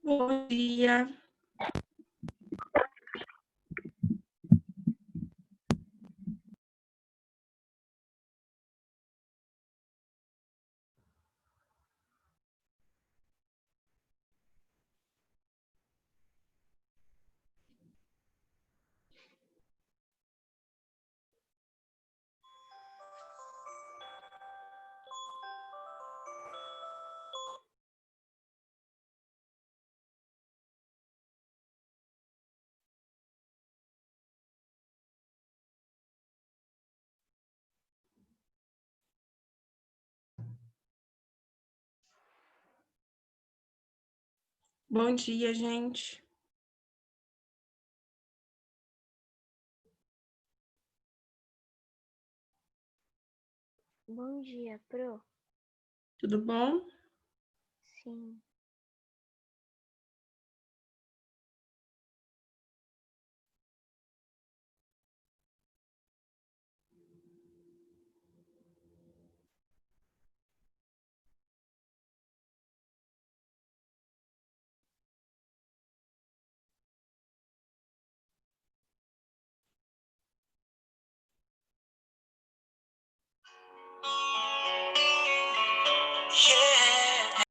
Bom dia. Bom dia, gente. Bom dia, Pro. Tudo bom? Sim. Yeah.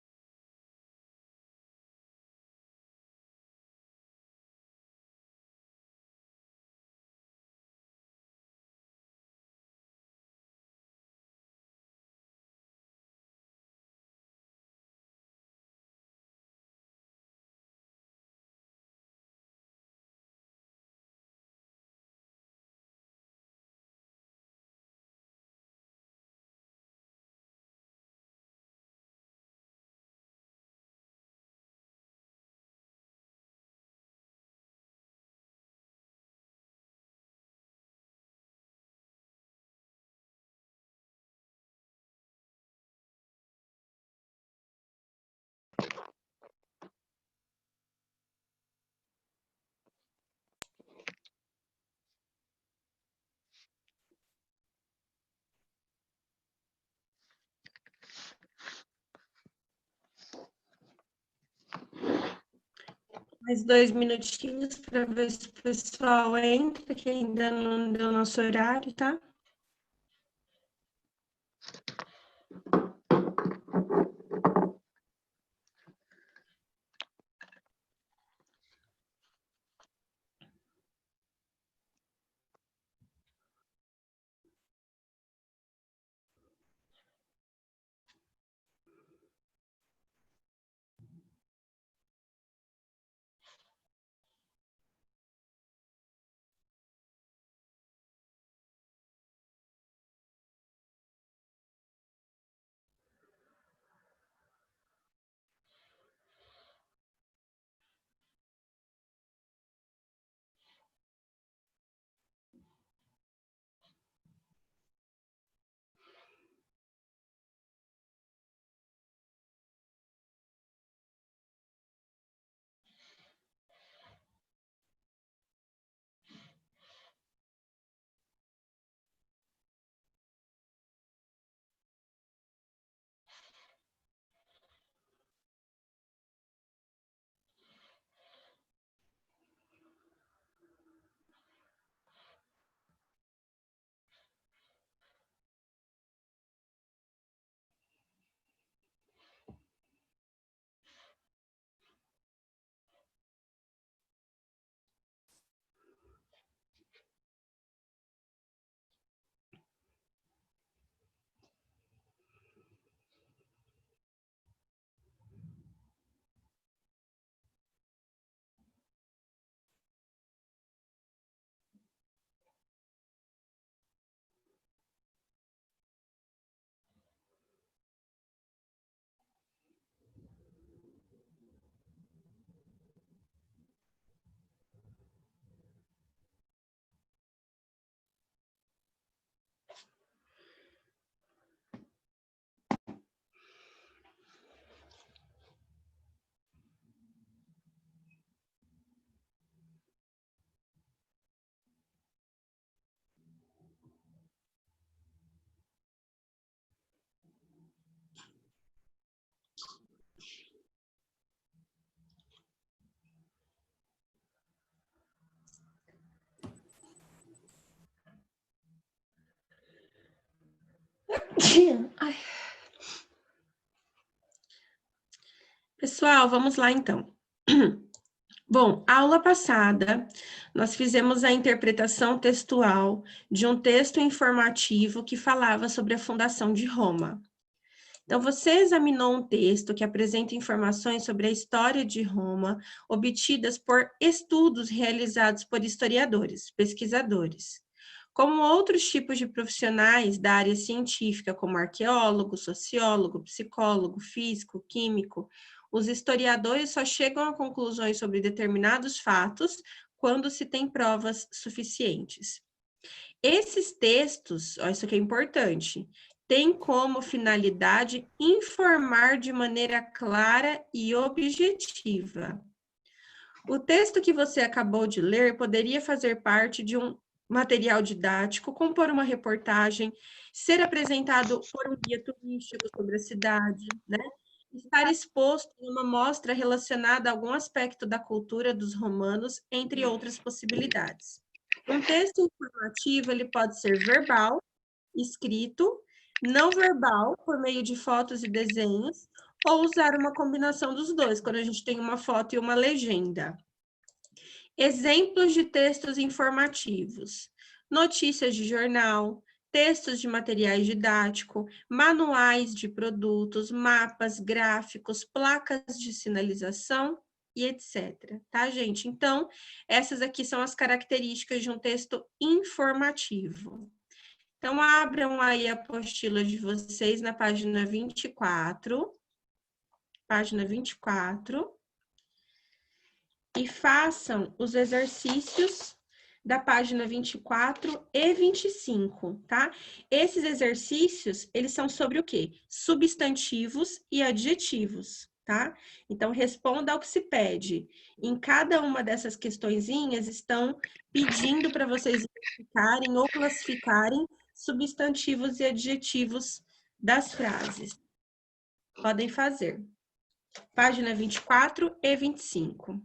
Mais 2 minutinhos para ver se o pessoal entra, que ainda não deu nosso horário, tá? Ai. Pessoal, vamos lá então. Bom, aula passada, nós fizemos a interpretação textual de um texto informativo que falava sobre a fundação de Roma. Então, você examinou um texto que apresenta informações sobre a história de Roma, obtidas por estudos realizados por historiadores, pesquisadores. Como outros tipos de profissionais da área científica, como arqueólogo, sociólogo, psicólogo, físico, químico, os historiadores só chegam a conclusões sobre determinados fatos quando se tem provas suficientes. Esses textos, ó, isso aqui é importante, tem como finalidade informar de maneira clara e objetiva. O texto que você acabou de ler poderia fazer parte de um material didático, compor uma reportagem, ser apresentado por um guia turístico sobre a cidade, né? Estar exposto em uma mostra relacionada a algum aspecto da cultura dos romanos, entre outras possibilidades. Um texto informativo, ele pode ser verbal, escrito, não verbal, por meio de fotos e desenhos, ou usar uma combinação dos dois, quando a gente tem uma foto e uma legenda. Exemplos de textos informativos: notícias de jornal, textos de materiais didático, manuais de produtos, mapas, gráficos, placas de sinalização e etc. Tá, gente? Então, essas aqui são as características de um texto informativo. Então, abram aí a apostila de vocês na página 24. Página 24. E façam os exercícios da página 24 e 25, tá? Esses exercícios, eles são sobre o quê? Substantivos e adjetivos, tá? Então, responda ao que se pede. Em cada uma dessas questõezinhas, estão pedindo para vocês identificarem ou classificarem substantivos e adjetivos das frases. Podem fazer. Página 24 e 25.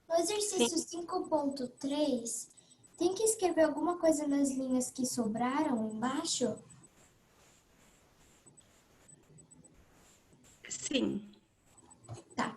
No exercício 5.3, tem que escrever alguma coisa nas linhas que sobraram embaixo? Sim. Tá.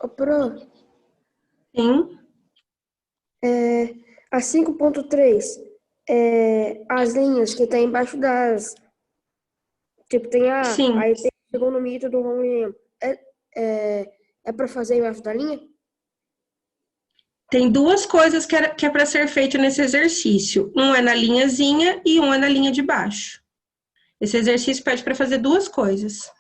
Ô, Pro, Sim. A 5.3 as linhas que tem embaixo das... Tipo, tem A, Sim. aí tem o segundo mito do Romulino. É para fazer embaixo da linha? Tem duas coisas que é para ser feito nesse exercício. Um é na linhazinha e um é na linha de baixo. Esse exercício pede para fazer duas coisas.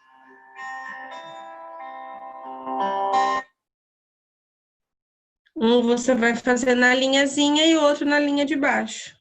Um você vai fazer na linhazinha e o outro na linha de baixo.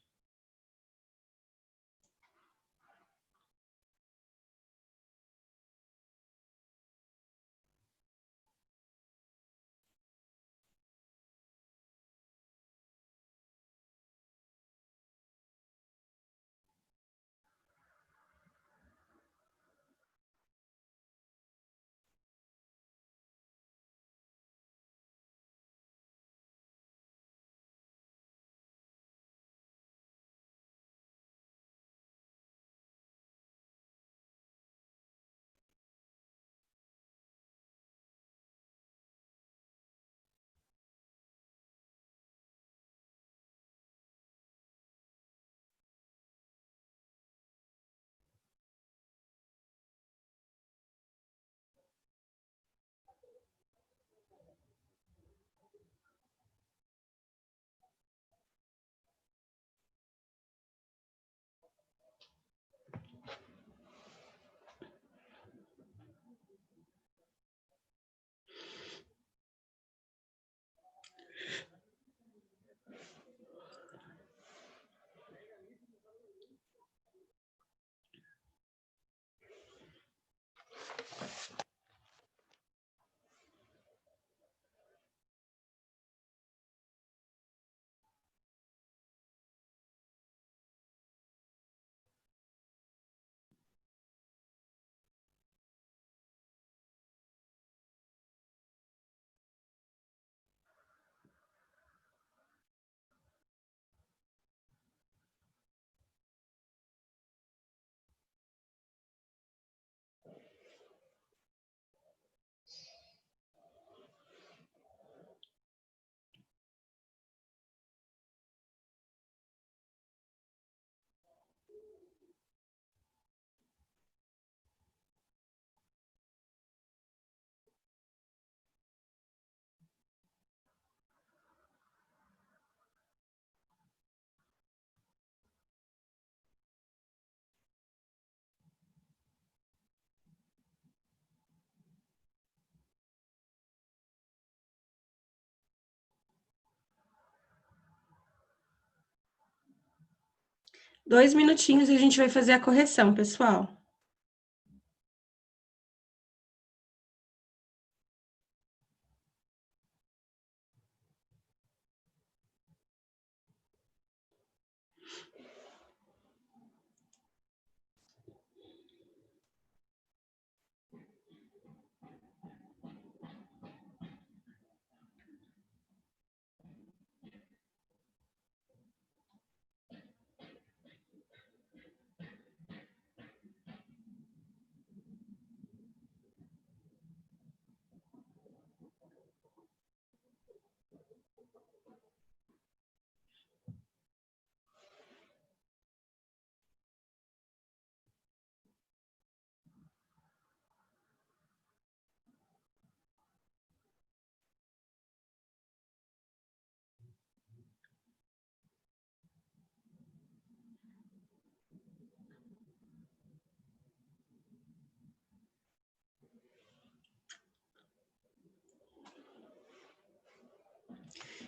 Dois minutinhos e a gente vai fazer a correção, pessoal.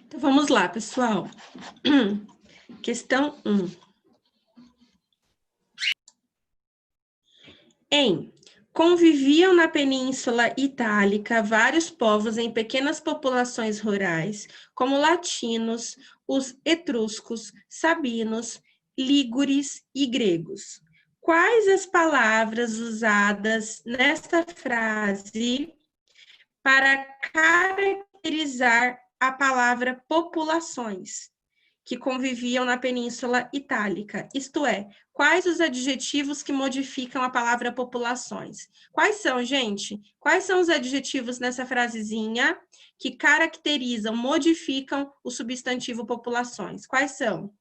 Então, vamos lá, pessoal. Questão 1. Conviviam na Península Itálica vários povos em pequenas populações rurais, como latinos, os etruscos, sabinos, lígures e gregos. Quais as palavras usadas nesta frase para caracterizar a palavra populações? que conviviam na Península Itálica. Isto é, quais os adjetivos que modificam a palavra populações? Quais são, gente? Quais são os adjetivos nessa frasezinha que caracterizam, modificam o substantivo populações? Quais são?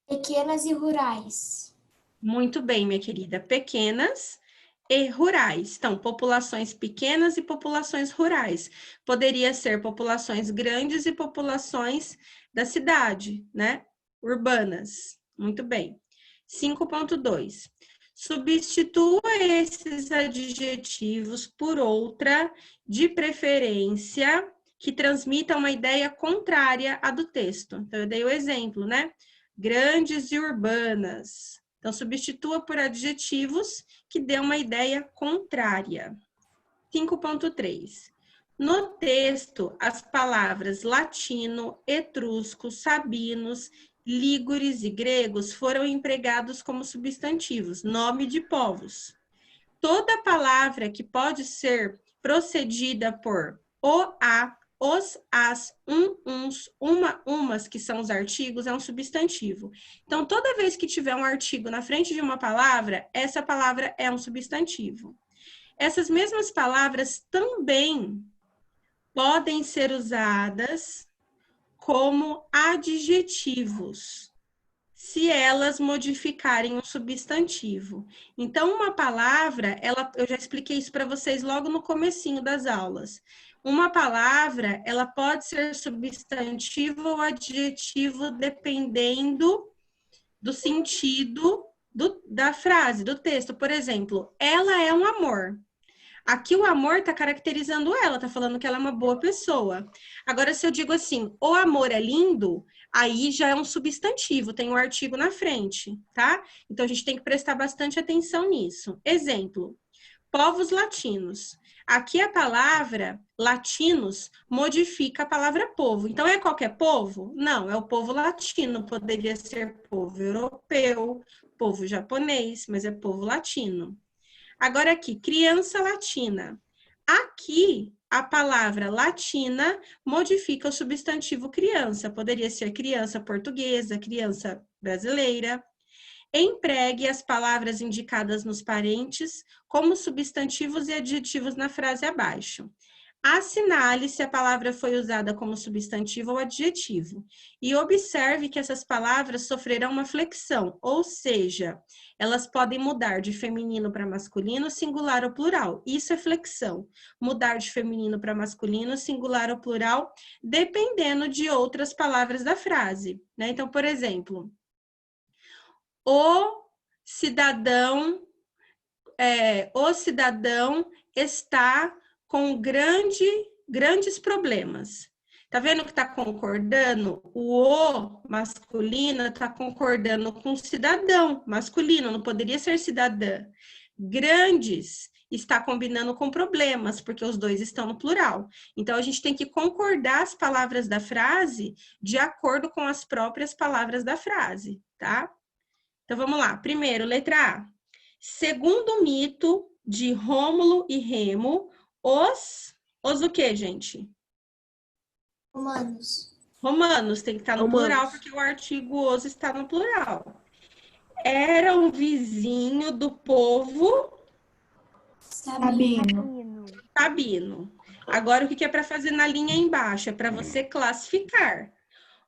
Pequenas e rurais. Muito bem, minha querida. Pequenas e rurais. Então, populações pequenas e populações rurais. Poderia ser populações grandes e populações da cidade, né? Urbanas. Muito bem. 5.2. Substitua esses adjetivos por outra, de preferência, que transmita uma ideia contrária à do texto. Então, eu dei o exemplo, né? Grandes e urbanas. Então, substitua por adjetivos que dê uma ideia contrária. 5.3. No texto, as palavras latino, etrusco, sabinos, lígures e gregos foram empregados como substantivos, nome de povos. Toda palavra que pode ser procedida por o, a, os, as, uns, uma, umas, que são os artigos, é um substantivo. Então, toda vez que tiver um artigo na frente de uma palavra, essa palavra é um substantivo. Essas mesmas palavras também podem ser usadas como adjetivos, se elas modificarem um substantivo. Então, uma palavra, eu já expliquei isso para vocês logo no comecinho das aulas. Uma palavra, ela pode ser substantivo ou adjetivo dependendo do sentido da frase, do texto. Por exemplo, ela é um amor. Aqui o amor está caracterizando ela, está falando que ela é uma boa pessoa. Agora, se eu digo assim, o amor é lindo, aí já é um substantivo, tem um artigo na frente, tá? Então, a gente tem que prestar bastante atenção nisso. Exemplo, povos latinos. Aqui a palavra latinos modifica a palavra povo. Então, é qualquer povo? Não, é o povo latino. Poderia ser povo europeu, povo japonês, mas é povo latino. Agora aqui, criança latina. Aqui, a palavra latina modifica o substantivo criança. Poderia ser criança portuguesa, criança brasileira. Empregue as palavras indicadas nos parentes como substantivos e adjetivos na frase abaixo. Assinale se a palavra foi usada como substantivo ou adjetivo. E observe que essas palavras sofrerão uma flexão, ou seja, elas podem mudar de feminino para masculino, singular ou plural. Isso é flexão. Mudar de feminino para masculino, singular ou plural, dependendo de outras palavras da frase, né? Então, por exemplo, o cidadão está com grandes problemas. Tá vendo que tá concordando? O masculino tá concordando com cidadão masculino, não poderia ser cidadã. Grandes está combinando com problemas, porque os dois estão no plural. Então, a gente tem que concordar as palavras da frase de acordo com as próprias palavras da frase, tá? Então, vamos lá. Primeiro, letra A. Segundo o mito de Rômulo e Remo, os o quê, gente? Romanos. Romanos, tem que estar no plural, porque o artigo os está no plural. Era um vizinho do povo Sabino. Agora, o que é para fazer na linha embaixo? É para você classificar.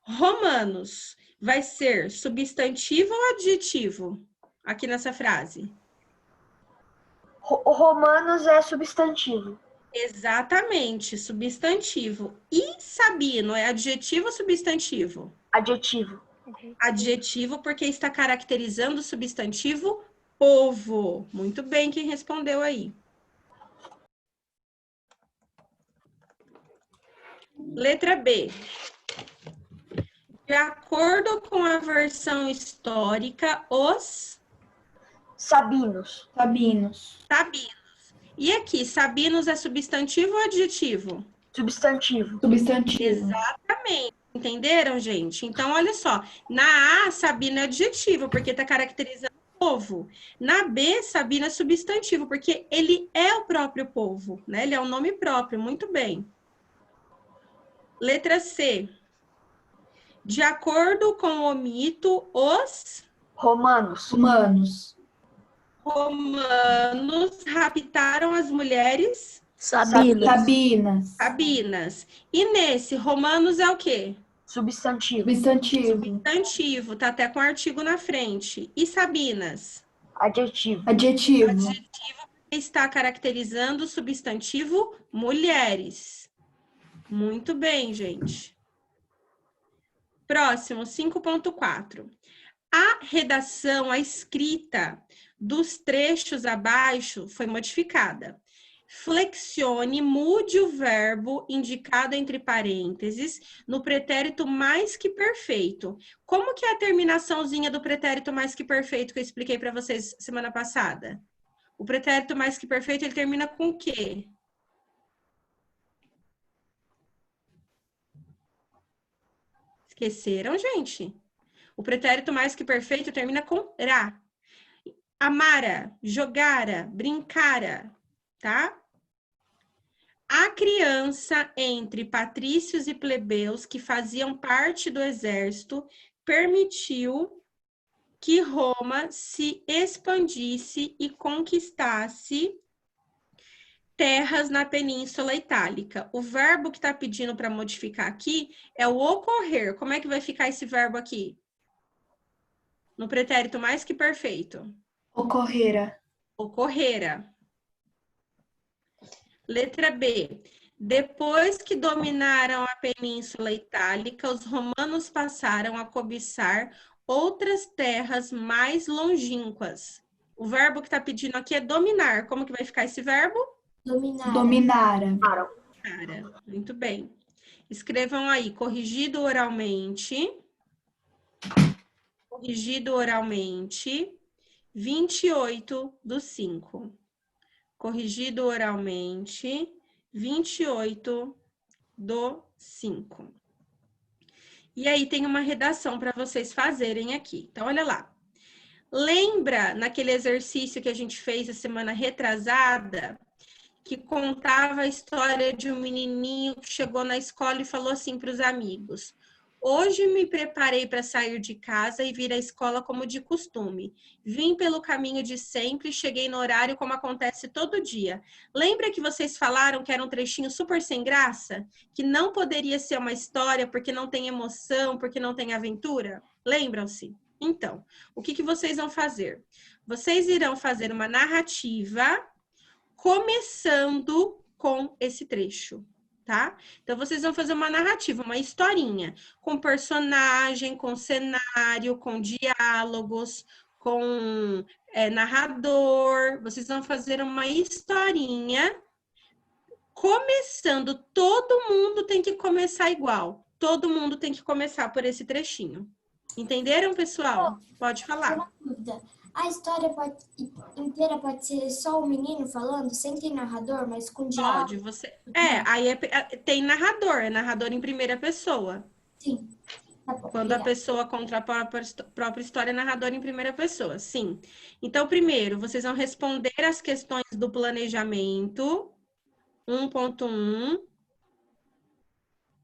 Romanos vai ser substantivo ou adjetivo? Aqui nessa frase. Romanos é substantivo. Exatamente, substantivo. E Sabino é adjetivo ou substantivo? Adjetivo. Adjetivo, porque está caracterizando o substantivo povo. Muito bem, quem respondeu aí. Letra B. De acordo com a versão histórica, os Sabinos. E aqui, Sabinos é substantivo ou adjetivo? Substantivo. Exatamente. Entenderam, gente? Então, olha só. Na A, Sabino é adjetivo, porque está caracterizando o povo. Na B, Sabino é substantivo, porque ele é o próprio povo, né? Ele é um nome próprio. Muito bem. Letra C. De acordo com o mito, os Romanos. Humanos. romanos raptaram as mulheres Sabinas. Sabinas. sabinas. E nesse, romanos é o quê? Substantivo. Substantivo. Substantivo, tá até com artigo na frente. E sabinas? Adjetivo. Adjetivo. Está caracterizando o substantivo mulheres. Muito bem, gente. Próximo, 5.4. A redação, a escrita dos trechos abaixo foi modificada. Flexione, mude o verbo indicado entre parênteses no pretérito mais que perfeito. Como que é a terminaçãozinha do pretérito mais que perfeito que eu expliquei para vocês semana passada? O pretérito mais que perfeito, ele termina com o quê? Esqueceram, gente? O pretérito mais que perfeito termina com ra. Amara, jogara, brincara, tá? A criança entre patrícios e plebeus que faziam parte do exército permitiu que Roma se expandisse e conquistasse terras na Península Itálica. O verbo que está pedindo para modificar aqui é o ocorrer. Como é que vai ficar esse verbo aqui? No pretérito mais que perfeito. Ocorrera. Ocorrera. Letra B. Depois que dominaram a Península Itálica, os romanos passaram a cobiçar outras terras mais longínquas. O verbo que está pedindo aqui é dominar. Como que vai ficar esse verbo? Dominar. Dominara. Cara, muito bem. Escrevam aí, corrigido oralmente. Corrigido oralmente, 28/5. Corrigido oralmente, 28/5. E aí tem uma redação para vocês fazerem aqui. Então, olha lá. Lembra naquele exercício que a gente fez a semana retrasada, que contava a história de um menininho que chegou na escola e falou assim para os amigos: hoje me preparei para sair de casa e vir à escola como de costume. Vim pelo caminho de sempre e cheguei no horário como acontece todo dia. Lembra que vocês falaram que era um trechinho super sem graça? Que não poderia ser uma história porque não tem emoção, porque não tem aventura? Lembram-se? Então, o que vocês vão fazer? Vocês irão fazer uma narrativa começando com esse trecho, tá? Então, vocês vão fazer uma narrativa, uma historinha, com personagem, com cenário, com diálogos, com narrador. Vocês vão fazer uma historinha começando. Todo mundo tem que começar igual. Todo mundo tem que começar por esse trechinho. Entenderam, pessoal? Pode falar. Uma dúvida. A história inteira pode ser só o menino falando, sem ter narrador, mas com diálogo? Pode, você. Aí tem narrador, é narrador em primeira pessoa. Sim. Tá bom, Quando a obrigada. pessoa conta a própria história, é narrador em primeira pessoa, sim. Então, primeiro, vocês vão responder as questões do planejamento, 1.1,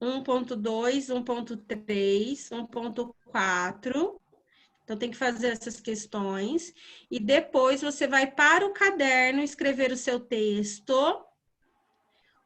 1.2, 1.3, 1.4. Então, tem que fazer essas questões. E depois você vai para o caderno escrever o seu texto,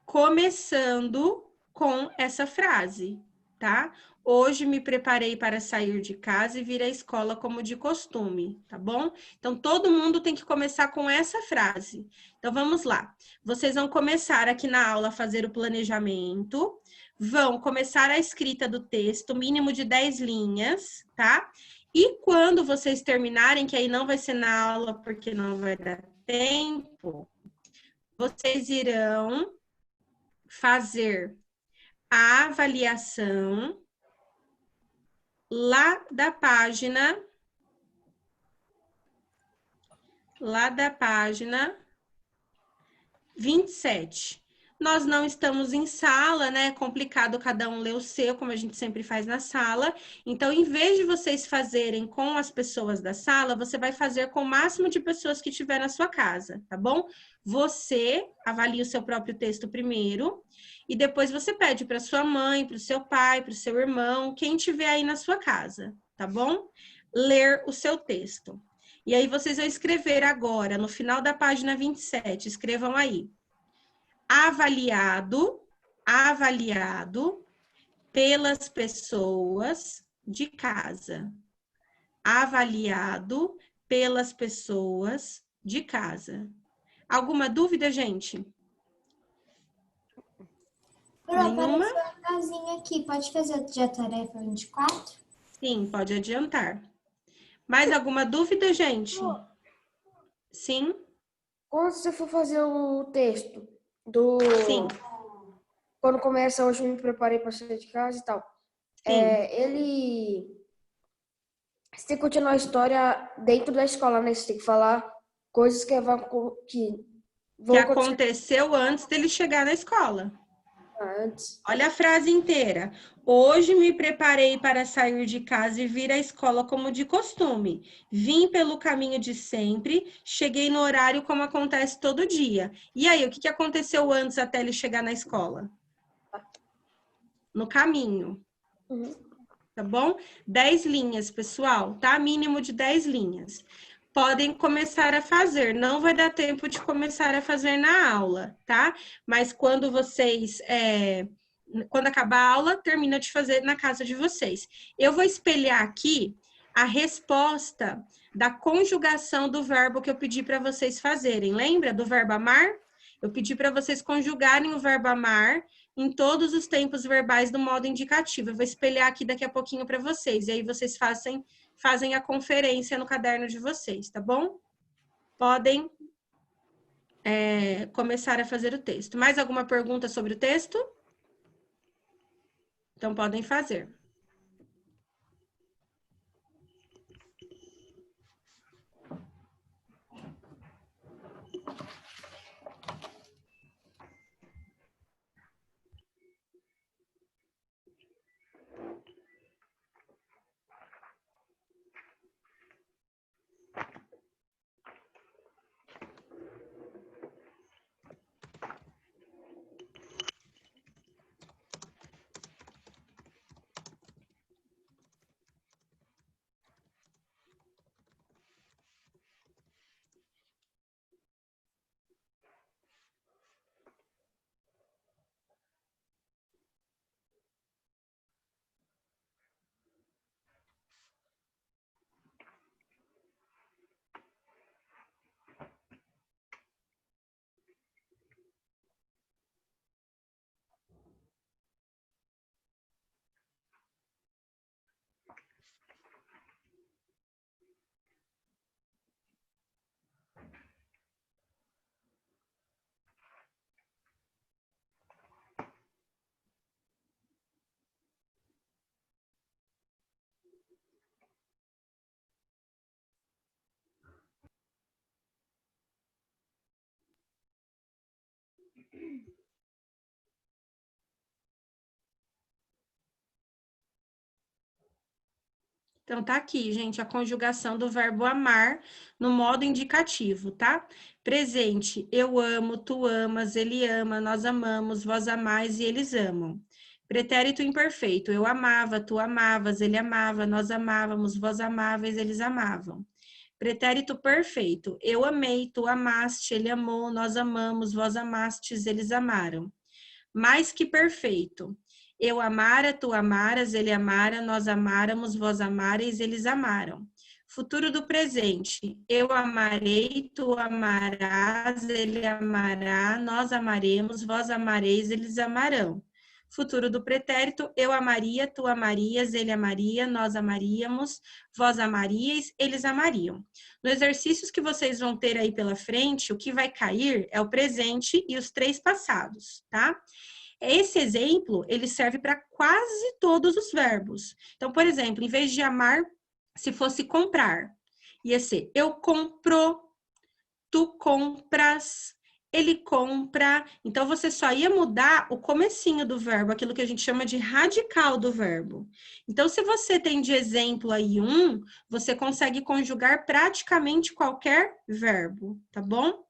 começando com essa frase, tá? Hoje me preparei para sair de casa e vir à escola como de costume, tá bom? Então, todo mundo tem que começar com essa frase. Então, vamos lá. Vocês vão começar aqui na aula a fazer o planejamento, vão começar a escrita do texto, mínimo de 10 linhas, tá? E quando vocês terminarem, que aí não vai ser na aula porque não vai dar tempo, vocês irão fazer a avaliação lá da página 27. Nós não estamos em sala, né? É complicado cada um ler o seu, como a gente sempre faz na sala. Então, em vez de vocês fazerem com as pessoas da sala, você vai fazer com o máximo de pessoas que tiver na sua casa, tá bom? Você avalia o seu próprio texto primeiro e depois você pede para sua mãe, para o seu pai, para o seu irmão, quem tiver aí na sua casa, tá bom? Ler o seu texto. E aí vocês vão escrever agora, no final da página 27, escrevam aí. Avaliado pelas pessoas de casa. Avaliado pelas pessoas de casa. Alguma dúvida, gente? Nenhuma? Apareceu uma casinha aqui. Pode fazer a tarefa 24? Sim, pode adiantar. Mais alguma dúvida, gente? Sim? Quando você for fazer o texto do... Sim. Quando começa, hoje eu me preparei para sair de casa e tal. Sim. Você tem que continuar a história dentro da escola, né? Você tem que falar coisas que vão acontecer aconteceu antes dele chegar na escola. antes. Olha a frase inteira. Hoje me preparei para sair de casa e vir à escola como de costume. Vim pelo caminho de sempre, cheguei no horário como acontece todo dia. E aí, o que aconteceu antes até ele chegar na escola? No caminho. Tá bom? 10 linhas, pessoal, tá? Mínimo de 10 linhas. Podem começar a fazer. Não vai dar tempo de começar a fazer na aula, tá? Mas quando vocês... Quando acabar a aula, termina de fazer na casa de vocês. Eu vou espelhar aqui a resposta da conjugação do verbo que eu pedi para vocês fazerem. Lembra do verbo amar? Eu pedi para vocês conjugarem o verbo amar em todos os tempos verbais do modo indicativo. Eu vou espelhar aqui daqui a pouquinho para vocês. E aí vocês fazem a conferência no caderno de vocês, tá bom? Podem começar a fazer o texto. Mais alguma pergunta sobre o texto? Então, podem fazer. Então, tá aqui, gente, a conjugação do verbo amar no modo indicativo, tá? Presente, eu amo, tu amas, ele ama, nós amamos, vós amais e eles amam. Pretérito imperfeito, eu amava, tu amavas, ele amava, nós amávamos, vós amáveis, eles amavam. Pretérito perfeito, eu amei, tu amaste, ele amou, nós amamos, vós amastes, eles amaram. Mais que perfeito. Eu amara, tu amaras, ele amara, nós amáramos, vós amareis, eles amaram. Futuro do presente. Eu amarei, tu amarás, ele amará, nós amaremos, vós amareis, eles amarão. Futuro do pretérito. Eu amaria, tu amarias, ele amaria, nós amaríamos, vós amaríeis, eles amariam. Nos exercícios que vocês vão ter aí pela frente, o que vai cair é o presente e os 3 passados, tá? Esse exemplo, ele serve para quase todos os verbos. Então, por exemplo, em vez de amar, se fosse comprar, ia ser eu compro, tu compras, ele compra. Então, você só ia mudar o comecinho do verbo, aquilo que a gente chama de radical do verbo. Então, se você tem de exemplo aí você consegue conjugar praticamente qualquer verbo, tá bom?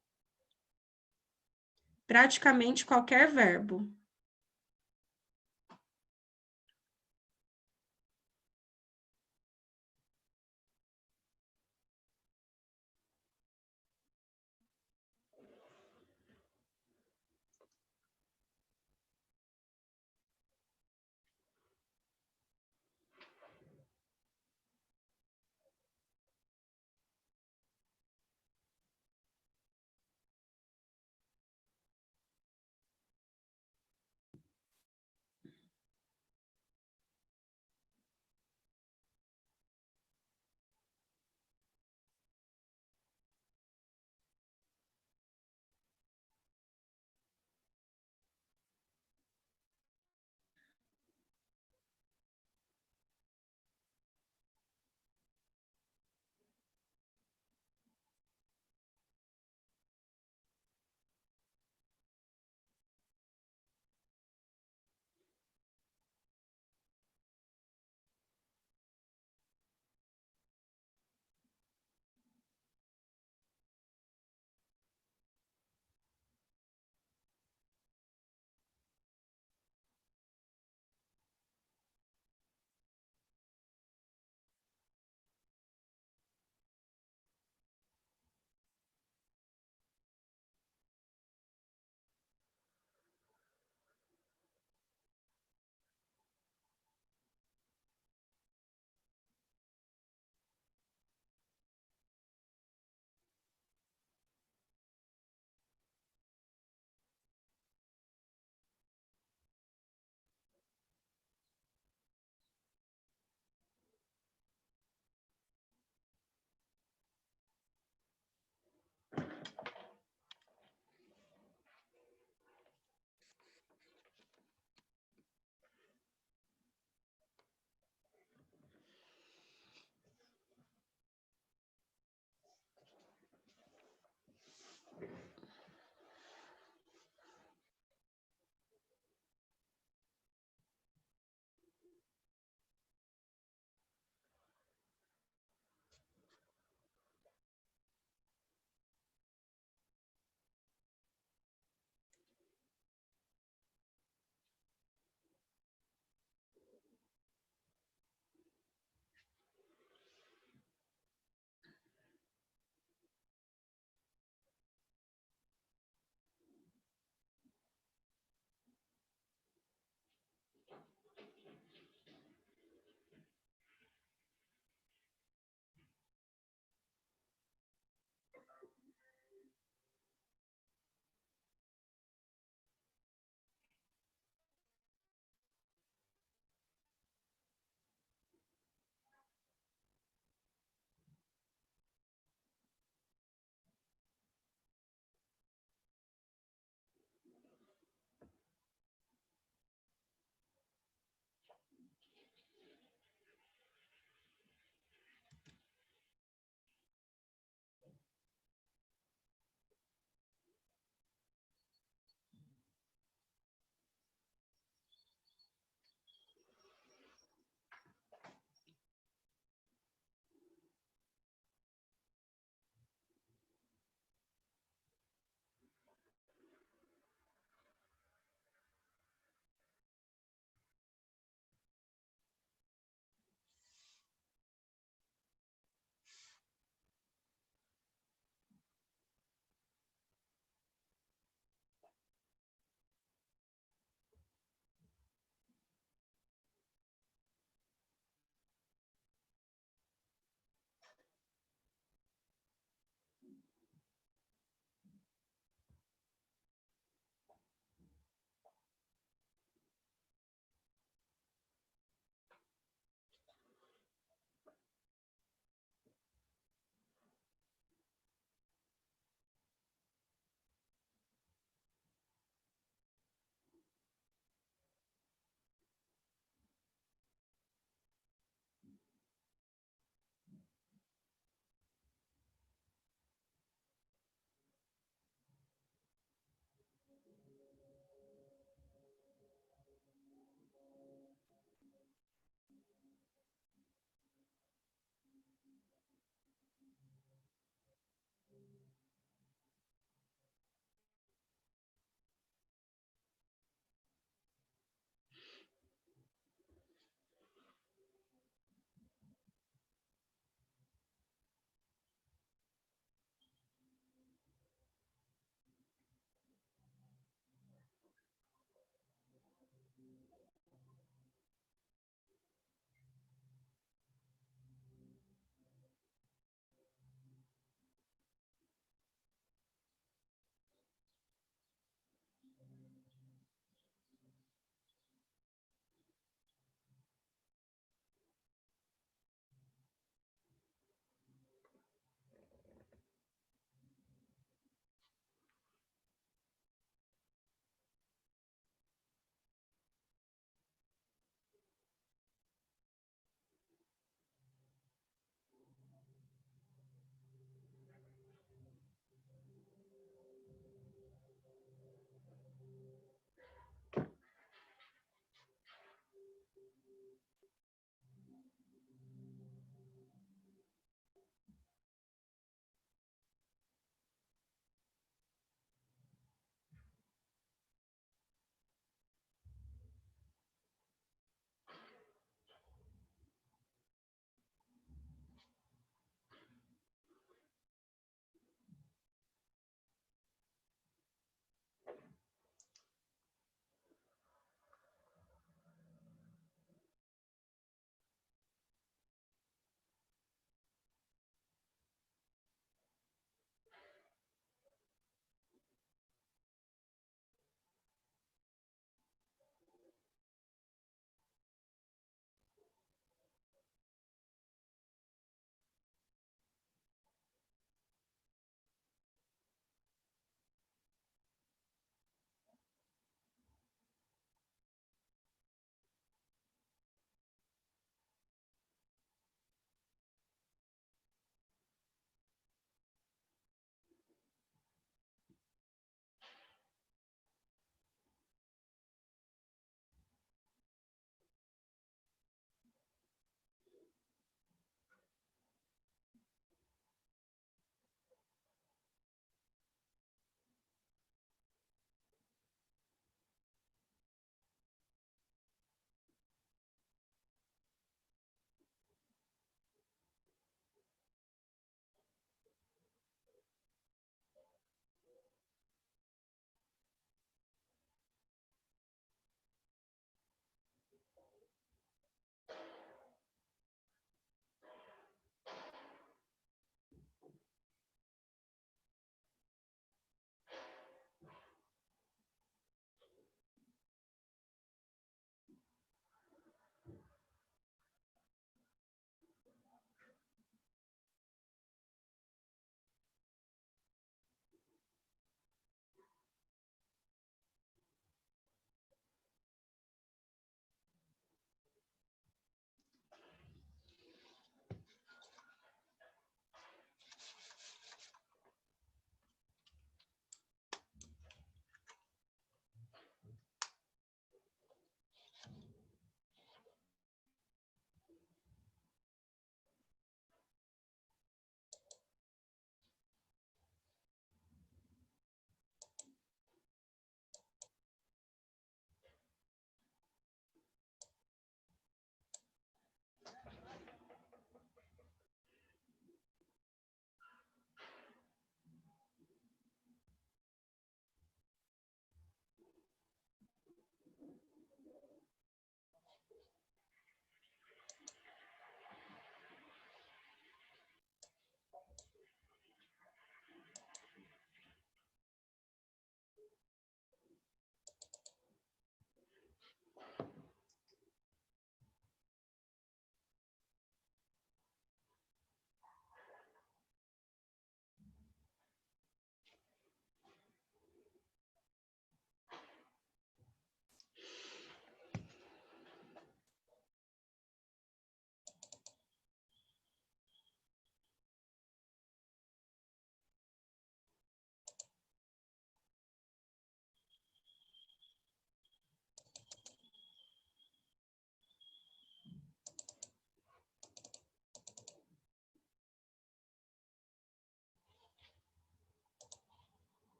Praticamente qualquer verbo.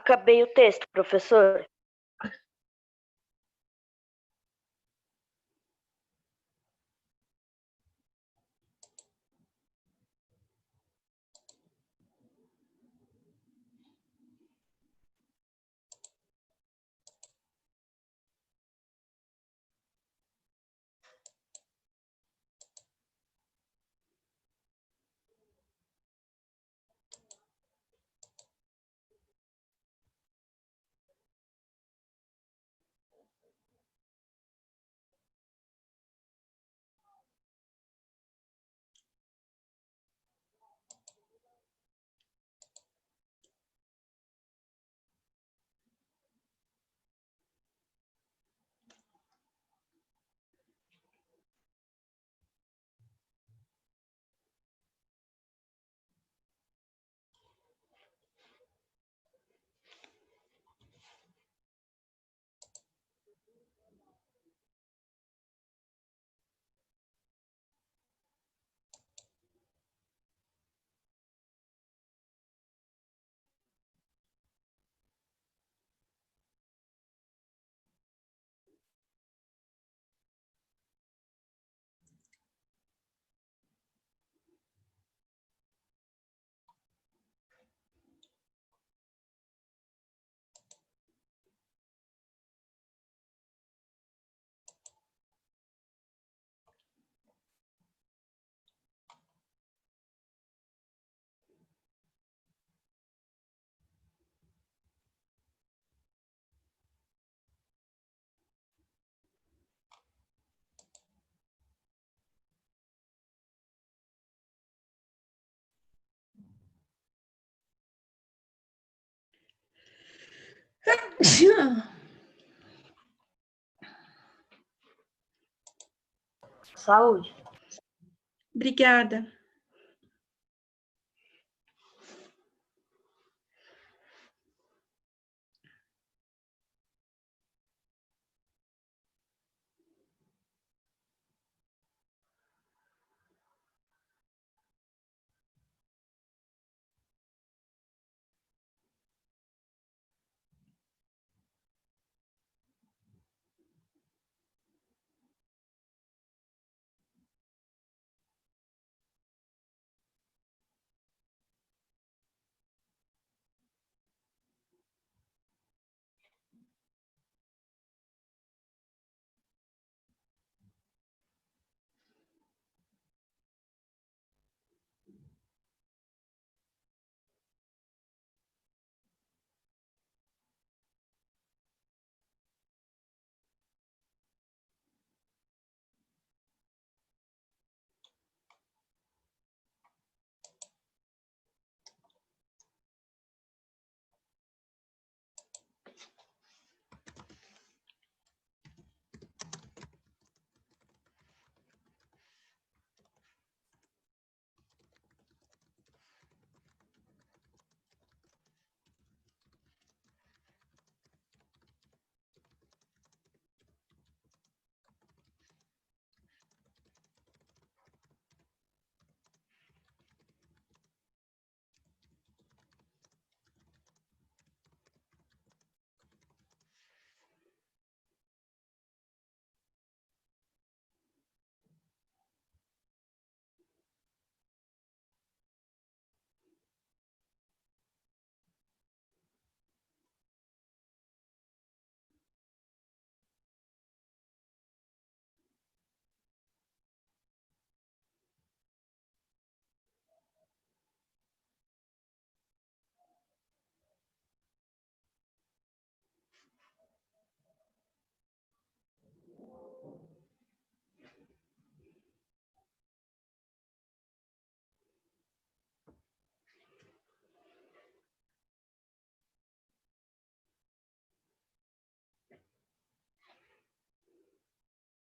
Acabei o texto, professor. Saúde. Obrigada.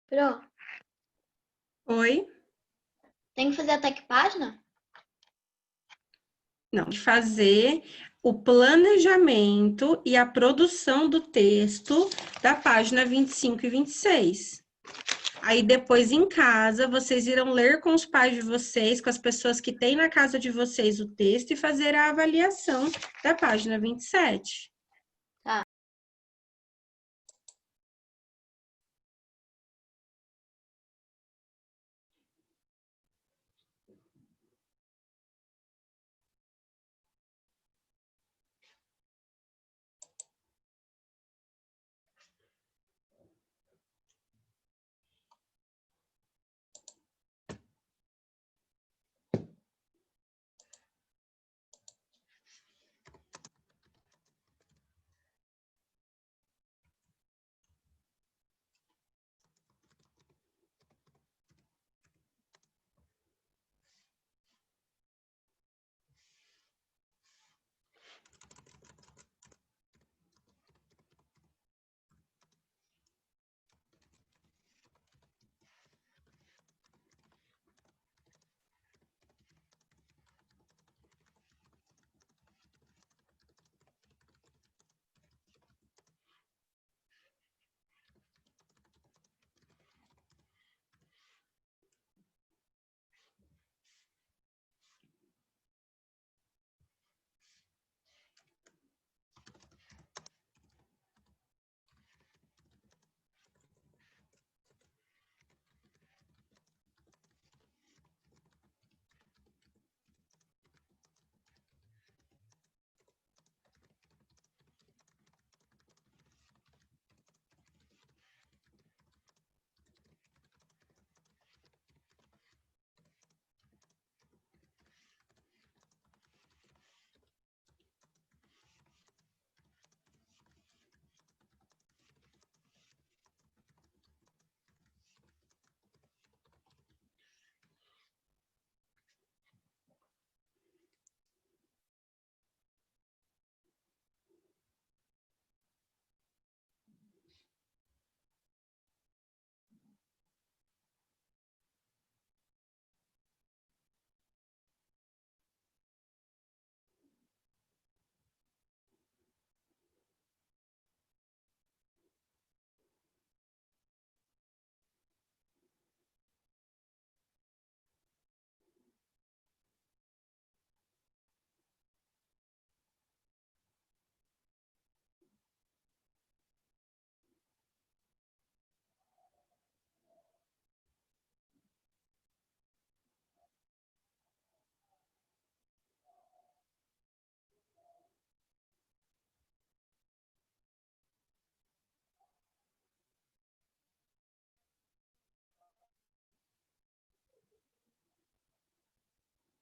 Pro, Oi? tem que fazer até que página? Não, de fazer o planejamento e a produção do texto da página 25 e 26. Aí depois em casa, vocês irão ler com os pais de vocês, com as pessoas que têm na casa de vocês o texto e fazer a avaliação da página 27.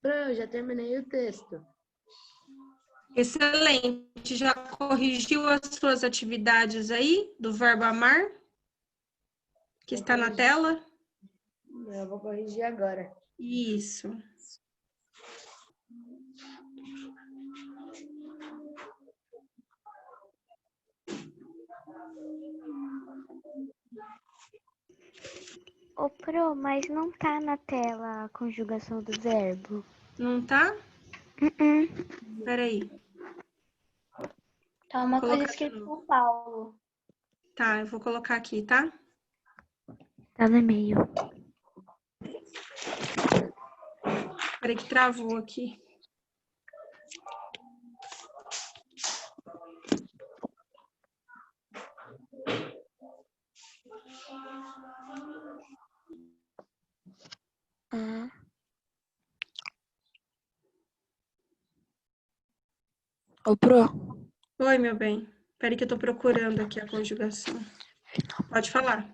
Eu já terminei o texto. Excelente. Já corrigiu as suas atividades aí do verbo amar? Que está na tela? Eu vou corrigir agora. Isso. Ô, Pro, mas não tá na tela a conjugação do verbo. Não tá? Peraí. Tá uma Vou coisa colocar de escrita novo. por Paulo. Tá, eu vou colocar aqui, tá? Tá no e-mail. Peraí que travou aqui. Ô, Pro, Oi, meu bem. Peraí que eu tô procurando aqui a conjugação. Pode falar.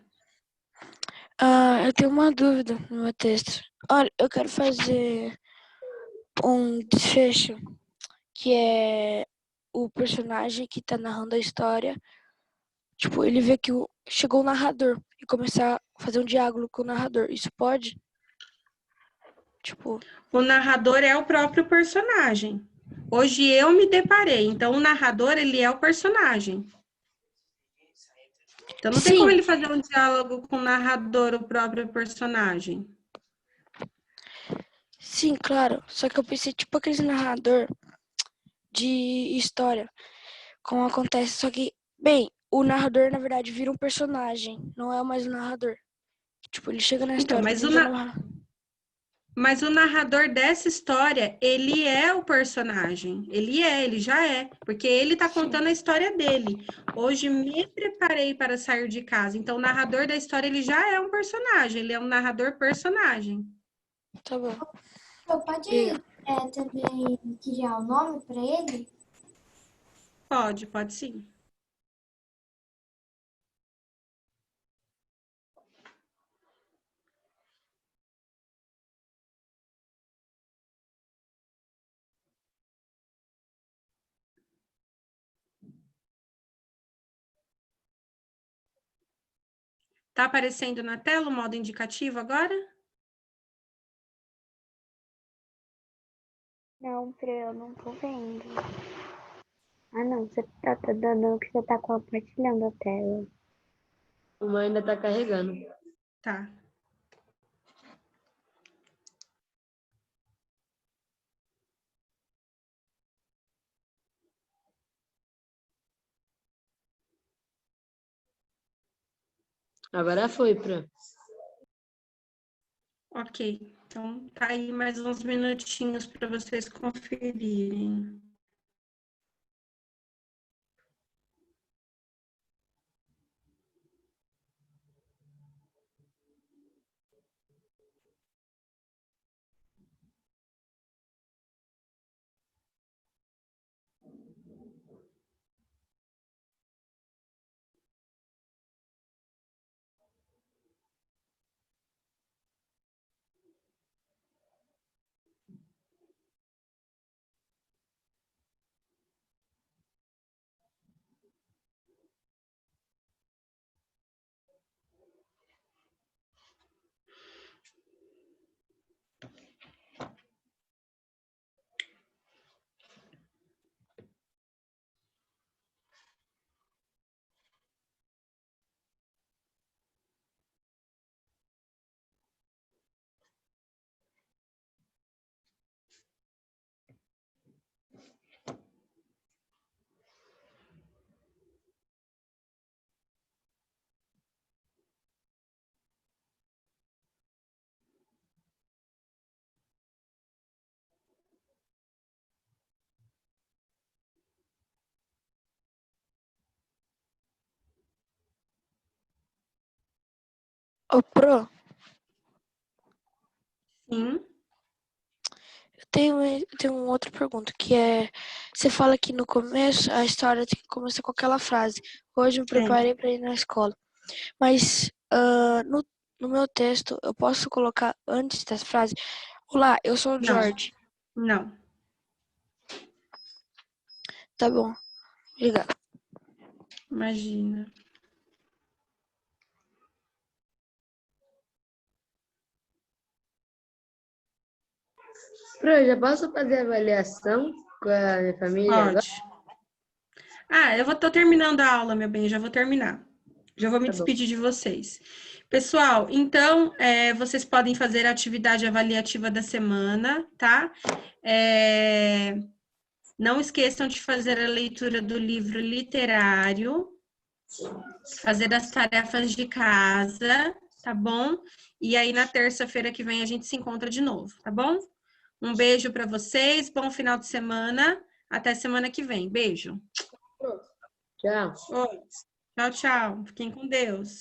eu tenho uma dúvida no meu texto. Olha, eu quero fazer um desfecho, que é o personagem que tá narrando a história. Tipo, ele vê que chegou o narrador e começar a fazer um diálogo com o narrador. Isso pode? Tipo, O narrador é o próprio personagem. Hoje eu me deparei. Então, o narrador, ele é o personagem. Então, não tem como sim, ele fazer um diálogo com o narrador, o próprio personagem. sim, claro. Só que eu pensei, tipo, aqueles narrador de história, como acontece. Só que, bem, o narrador, na verdade, vira um personagem. Não é mais o narrador. Tipo, ele chega na Então, história, mas tenta narrar. o narrador dessa história, ele é o personagem. Ele já é. Porque ele tá contando a história dele. Hoje me preparei para sair de casa. Então, o narrador da história, ele já é um personagem. Ele é um narrador personagem. Tá bom. Pode também criar o nome para ele? Pode sim. Tá aparecendo na tela o modo indicativo agora? Não, Pro, eu não tô vendo. Ah, não, você tá dando que você tá compartilhando a tela. O meu ainda tá carregando. Tá. Agora foi, Pro. Ok. Então, tá aí mais uns minutinhos para vocês conferirem. Ô, Pro, Sim. eu tenho uma outra pergunta, que é... Você fala que no começo a história tem que começar com aquela frase. Hoje eu me preparei para ir na escola. Mas no meu texto, eu posso colocar antes dessa frase... Olá, eu sou o Não. George. Não. Tá bom. Obrigada. Imagina. Pro, já posso fazer avaliação com a minha família agora? Pode. Ah, tô terminando a aula, meu bem, já vou terminar. Já vou me Tá bom. despedir de vocês. Pessoal, então, vocês podem fazer a atividade avaliativa da semana, tá? Não esqueçam de fazer a leitura do livro literário, fazer as tarefas de casa, tá bom? E aí, na terça-feira que vem, a gente se encontra de novo, tá bom? Um beijo para vocês, bom final de semana. Até semana que vem. Beijo. Tchau. Oi. Tchau, tchau. Fiquem com Deus.